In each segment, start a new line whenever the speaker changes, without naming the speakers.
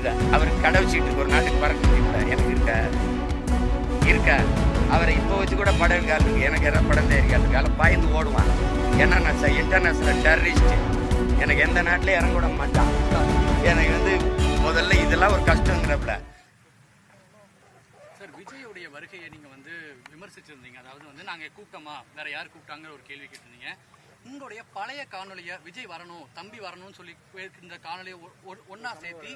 புரியுதா? அவருக்கு கடை வச்சுட்டு ஒரு நாட்டுக்கு பறக்க முடியல, எனக்கு இருக்கா அவரை இப்போ வச்சு கூட படம் இருக்காருக்கு, எனக்கு எதாவது படம் தயாரிக்காருக்கு, அதில் பாய்ந்து ஓடுவான். ஏன்னா நான் இன்டர்நேஷனல் டெரரிஸ்ட், எனக்கு எந்த நாட்டிலையும் இறங்க விட மாட்டான். எனக்கு முதல்ல இதெல்லாம் ஒரு கஷ்டங்கிறப்பல.
சார், விஜயோடைய வருகையை நீங்க விமர்சிச்சிருந்தீங்க. அதாவது நாங்க கூப்பிட்டோமா, வேற யார் கூப்பிட்டாங்கிற ஒரு கேள்வி கேட்டிருந்தீங்க. உங்களுடைய பழைய காணொலியை விஜய் வரணும், தம்பி வரணும்னு சொல்லி இந்த காணொலியை ஒன்னா சேர்த்தி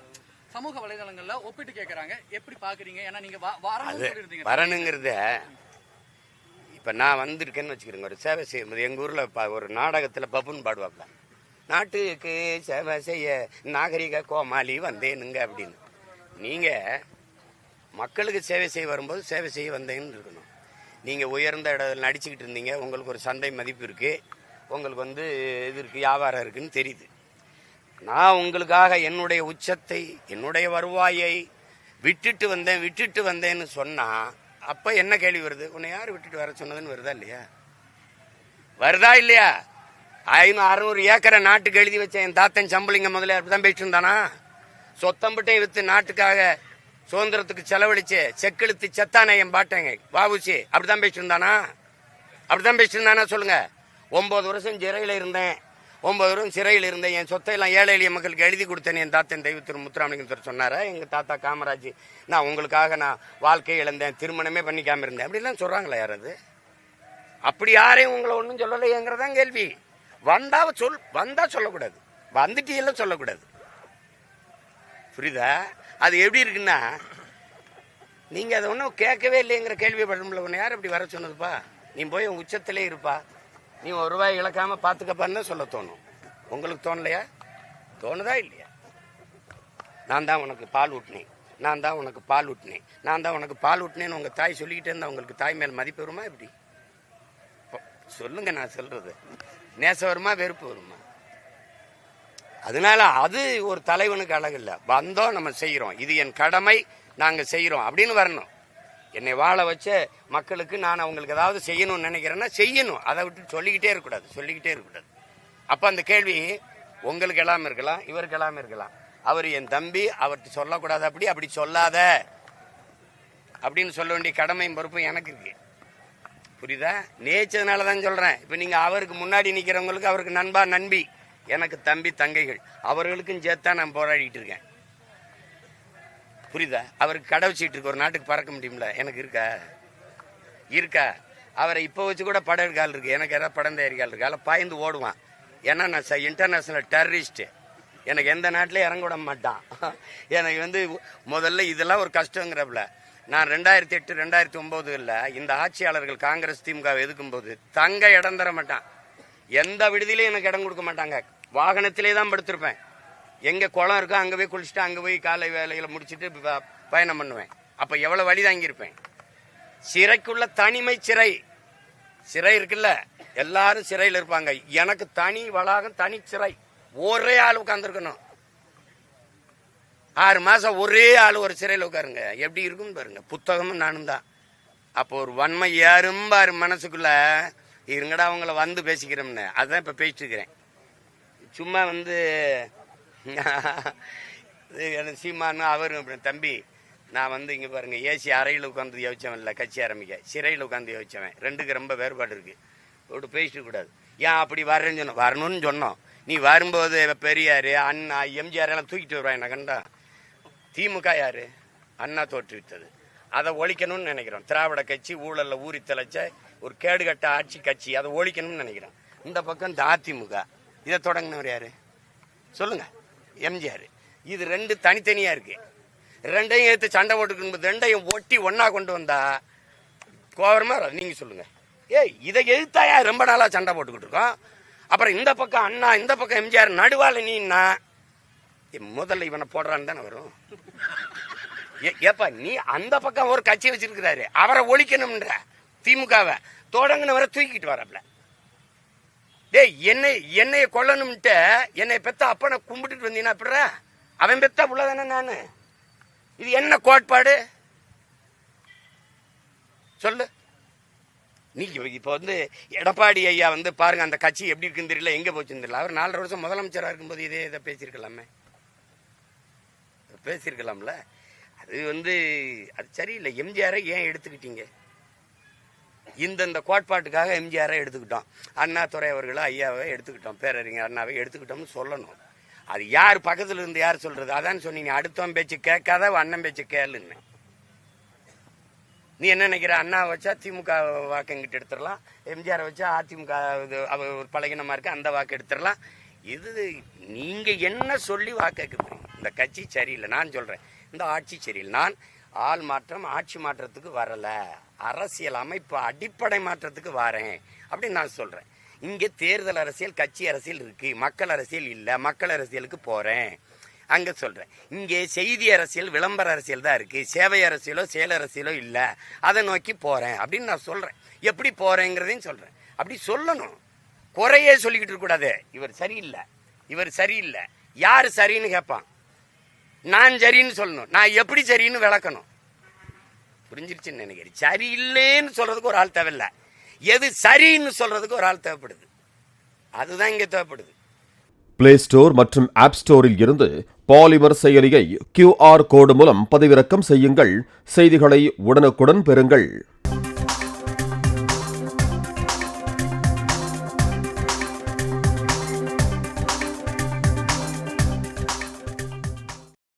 சமூக வலைதளங்கள்ல ஒப்பிட்டு கேட்கறாங்க. எப்படி பாக்குறீங்க? ஏன்னா நீங்க
வரணுங்கிறத இப்ப நான் வந்திருக்கேன்னு வச்சுக்கிறேங்க. ஒரு சேவை செய்யும்போது எங்க ஊர்ல ஒரு நாடகத்துல பப்புன்னு பாடுவாப்ல, நாட்டுக்கு சேவை செய்ய நாகரிக கோமாளி வந்தேனுங்க அப்படின்னு. நீங்க மக்களுக்கு சேவை செய்ய வரும்போது சேவை செய்ய வந்தேன்னு இருக்கணும். நீங்க உயர்ந்த இடத்துல நடிச்சுக்கிட்டு இருந்தீங்க, உங்களுக்கு ஒரு சந்தை மதிப்பு இருக்கு, உங்களுக்கு இது இருக்கு, வியாபாரம் இருக்குன்னு தெரியுது. நான் உங்களுக்காக என்னுடைய உச்சத்தை, என்னுடைய வருவாயை விட்டுட்டு வந்தேன்னு சொன்னா அப்ப என்ன கேள்வி வருது? உன்னை யாரு விட்டுட்டு வர சொன்னதுன்னு வருதா இல்லையா? வருதா இல்லையா? 500-600 ஏக்கரை நாட்டுக்கு எழுதி வச்ச என் தாத்தன் சம்பளிங்க முதல்ல அப்படிதான் பேசிட்டு இருந்தானா? சொத்தம்பட்டையும் வித்து நாட்டுக்காக சுதந்திரத்துக்கு செலவழிச்சு செக்கெழுத்து செத்தானே என் பாட்டேங்க வாவுசி, அப்படிதான் பேசிட்டு இருந்தானா? சொல்லுங்க. 9 வருஷம் சிறையில் இருந்தேன், 9 வருஷம் சிறையில் இருந்தேன், என் சொத்தையெல்லாம் ஏழை எளிய மக்களுக்கு எழுதி கொடுத்தேன் என் தாத்தன் தெய்வ திரு முத்துராமலிங்கத்தர் சொன்னாரா? எங்க தாத்தா காமராஜ், நான் உங்களுக்காக நான் வாழ்க்கையை இழந்தேன், திருமணமே பண்ணிக்காம இருந்தேன் அப்படிலாம் சொல்றாங்களா யாராவது? அப்படி யாரையும் உங்களை ஒன்றும் சொல்லலையேங்கிறதான் கேள்வி. வந்தா சொல்லக்கூடாது, வந்துட்டீங்கல்ல சொல்லக்கூடாது. புரியுதா? அது எப்படி இருக்குன்னா, நீங்க அதை ஒன்றும் கேட்கவே இல்லைங்கிற கேள்வி படும்ல. உன்னை யார் அப்படி வர சொன்னதுப்பா? நீ போய் உன் உச்சத்திலே இருப்பா, நீ 1 ரூபாய் இழக்காம பாத்துக்கப்பான்னு சொல்ல தோணும். உங்களுக்கு தோணலையா? தோணுதா இல்லையா? நான் தான் உனக்கு பால் ஊட்டினேன், நான் தான் உனக்கு பால் ஊட்டினேன்னு உங்க தாய் சொல்லிக்கிட்டே இருந்தா உங்களுக்கு தாய் மேல் மதிப்பு வருமா? எப்படி சொல்லுங்க? நான் சொல்றது நேசம் வருமா, வெறுப்பு வருமா? அதனால அது ஒரு தலைவனுக்கு அழகு இல்லை. வந்தோம், நம்ம செய்யறோம், இது என் கடமை, நாங்க செய்யறோம் அப்படின்னு வரணும். என்னை வாழ வச்ச மக்களுக்கு நான் அவங்களுக்கு ஏதாவது செய்யணும்னு நினைக்கிறேன்னா செய்யணும். அதை விட்டு சொல்லிக்கிட்டே இருக்கக்கூடாது. அப்ப அந்த கேள்வி உங்களுக்கு எல்லாம் இருக்கலாம், இவருக்கு எல்லாம் இருக்கலாம். அவர் என் தம்பி, அவர்கிட்ட சொல்லக்கூடாது, அப்படி சொல்லாத அப்படின்னு சொல்ல வேண்டிய கடமையும் பொறுப்பும் எனக்கு இருக்கு. புரியுதா? நேச்சதுனாலதான் சொல்றேன். இப்ப நீங்க அவருக்கு முன்னாடி நிக்கிறவங்களுக்கு அவருக்கு நண்பா நண்பி, எனக்கு தம்பி தங்கைகள், அவர்களுக்கும் சேர்த்தான் நான் போராடிட்டு இருக்கேன். புரியுதா? அவருக்கு கடை வச்சுட்டு இருக்கு, ஒரு நாட்டுக்கு பறக்க முடியும்ல, எனக்கு இருக்கா அவரை இப்போ வச்சு கூட படம் இருக்கால் இருக்கு, எனக்கு ஏதாவது படம் தயாரிக்கால் இருக்கு, அதில் பாய்ந்து ஓடுவான். ஏன்னா நான் இன்டர்நேஷனல் டெரரிஸ்ட், எனக்கு எந்த நாட்டிலையும் இறங்க விட மாட்டான். எனக்கு முதல்ல இதெல்லாம் ஒரு கஷ்டங்கிறப்பல. நான் 2008 2009 இந்த ஆட்சியாளர்கள் காங்கிரஸ் திமுக எதுக்கும் போது தங்க இடம் தர மாட்டான், எந்த விடுதியிலையும் எனக்கு இடம் கொடுக்க மாட்டாங்க. வாகனத்திலே தான் படுத்திருப்பேன். எங்க குளம் இருக்கோ அங்க போய் குளிச்சுட்டு அங்க போய் காலை வேலைகளை முடிச்சுட்டு பயணம் பண்ணுவேன். அப்ப எவ்வளவு வழி தாங்கியிருப்பேன். சிறைக்குள்ள தனிமை சிறை இருக்குல்ல, எல்லாரும் சிறையில் இருப்பாங்க, எனக்கு தனி வளாகம், தனி சிறை, ஒரே ஆள் உட்கார்ந்துருக்கணும். 6 மாசம் ஒரே ஆள் ஒரு சிறையில் உட்காருங்க, எப்படி இருக்குன்னு பாருங்க. புத்தகமும் நானும் தான். அப்போ ஒரு வன்மை ஏறும் பாரு மனசுக்குள்ள, இருங்கடா அவங்கள வந்து பேசிக்கிறோம்னு. அதான் இப்ப பேசிட்டு இருக்கிறேன். சும்மா சீமானு அவரும் தம்பி, நான் இங்க பாருங்க, ஏசி அறையில் உட்காந்து யோசிச்சவன் இல்லை, கட்சி ஆரம்பிக்க சிறையில் உட்காந்து யோசிச்சவன், ரெண்டுக்கு ரொம்ப வேறுபாடு இருக்கு. விட்டு பேசிட்டு கூடாது. ஏன் அப்படி வரணும்னு சொன்னோம். நீ வரும்போது பெரியாரு, அண்ணா, எம்ஜிஆர் எல்லாம் தூக்கிட்டு வருவான். என்ன கண்டா? திமுக யாரு? அண்ணா தோற்றுவித்தது. அதை ஒழிக்கணும்னு நினைக்கிறோம். திராவிட கட்சி ஊழல்ல ஊறி தலைச்ச ஒரு கேடுகட்ட ஆட்சி கட்சி, அதை ஒழிக்கணும்னு நினைக்கிறோம். இந்த பக்கம் இந்த அதிமுக, இதை தொடங்கினவர் யாரு சொல்லுங்க? எம்ஜிஆர். இது 2 தனித்தனியா இருக்கு. 2ஐயும் எடுத்து சண்டை போட்டுக்கணும். 2ஐயும் ஒட்டி ஒன்னா கொண்டு வந்தா கோவரமா நீங்க சொல்லுங்க. இதை எழுத்தாயா ரொம்ப நாளா சண்டை போட்டுக்கிட்டு இருக்கோம். அப்புறம் இந்த பக்கம் அண்ணா, இந்த பக்கம் எம்ஜிஆர், நடுவால நீன்னா முதல்ல இவனை போடுறான்னு தானே வரும். ஏப்பா நீ அந்த பக்கம் ஒரு கட்சி வச்சிருக்கிறாரு, அவரை ஒழிக்கணும்ன்ற திமுகவை தொடங்கினவரை தூக்கிட்டு வரப்பல. என்னைய கொல்லணும்ட்டு என்னை பெத்த அப்பனை கும்பிட்டுட்டு வந்தீங்கன்னா அப்படிற அவன் பெத்தா உள்ளதானே நானு. இது என்ன கோட்பாடு சொல்லு நீ? இப்ப எடப்பாடி ஐயா பாருங்க, அந்த கட்சி எப்படி இருக்குன்னு தெரியல, எங்க போச்சுன்னு தெரியல. அவர் 4.5 வருஷம் முதலமைச்சராக இருக்கும்போது இதை பேசியிருக்கலாமே. பேசியிருக்கலாம்ல. அது அது சரியில்லை. எம்ஜிஆரை ஏன் எடுத்துக்கிட்டீங்க? இந்த கோட்பாட்டுக்காக எம்ஜிஆரை எடுத்துக்கிட்டோம், அண்ணாதுரை அவர்களோ ஐயாவை எடுத்துக்கிட்டோம், பேரறிஞர் அண்ணாவை எடுத்துக்கிட்டோம்னு சொல்லணும். அது யார் பக்கத்தில் இருந்து யார் சொல்றது? அதான் சொன்னீங்க, அடுத்தவன் பேச்சு கேட்காத அண்ணன் பேச்சு கேளுன்னு. நீ என்ன நினைக்கிற? அண்ணா வச்சா திமுக வாக்கு எங்கிட்ட எடுத்துடலாம், எம்ஜிஆரை வச்சா அதிமுக பழகினமா இருக்கு அந்த வாக்கு எடுத்துடலாம். இது நீங்க என்ன சொல்லி வாக்கு கேட்குறீங்க? இந்த கட்சி சரியில்லை நான் சொல்றேன், இந்த ஆட்சி சரியில்லை. நான் ஆள் மாற்றம் ஆட்சி மாற்றத்துக்கு வரல, அரசியல் அமைப்பு அடிப்படை மாற்றத்துக்கு வரேன் அப்படின்னு நான் சொல்றேன். இங்கே தேர்தல் அரசியல் கட்சி அரசியல் இருக்கு, மக்கள் அரசியல் இல்லை, மக்கள் அரசியலுக்கு போறேன் அங்க சொல்றேன். இங்கே செய்தி அரசியல் விளம்பர அரசியல் தான் இருக்கு, சேவை அரசியலோ செயல் அரசியலோ இல்லை, அதை நோக்கி போறேன் அப்படின்னு நான் சொல்றேன். எப்படி போறேங்கிறதையும் சொல்றேன். அப்படி சொல்லணும், குறையே சொல்லிக்கிட்டு இருக்க கூடாது. இவர் சரியில்லை, இவர் சரியில்லை, யாரு சரின்னு கேட்பான், நான் சரின்னு சொல்லணும், நான் எப்படி சரின்னு விளக்கணும். புரிஞ்சிருச்சுன்னு நினைக்கிறேன். சரியில்லைன்னு சொல்றதுக்கு ஒரு ஆள் தேவையில்லை, எது சரின்னு சொல்றதுக்கு ஒரு ஆள் தேவைப்படுது. அதுதான் இங்க தேவைப்படுது.
பிளே ஸ்டோர் மற்றும் ஆப் ஸ்டோரில் இருந்து பாலிமர் செயலியை QR கோடு மூலம் பதிவிறக்கம் செய்யுங்கள். செய்திகளை உடனுக்குடன் பெறுங்கள்.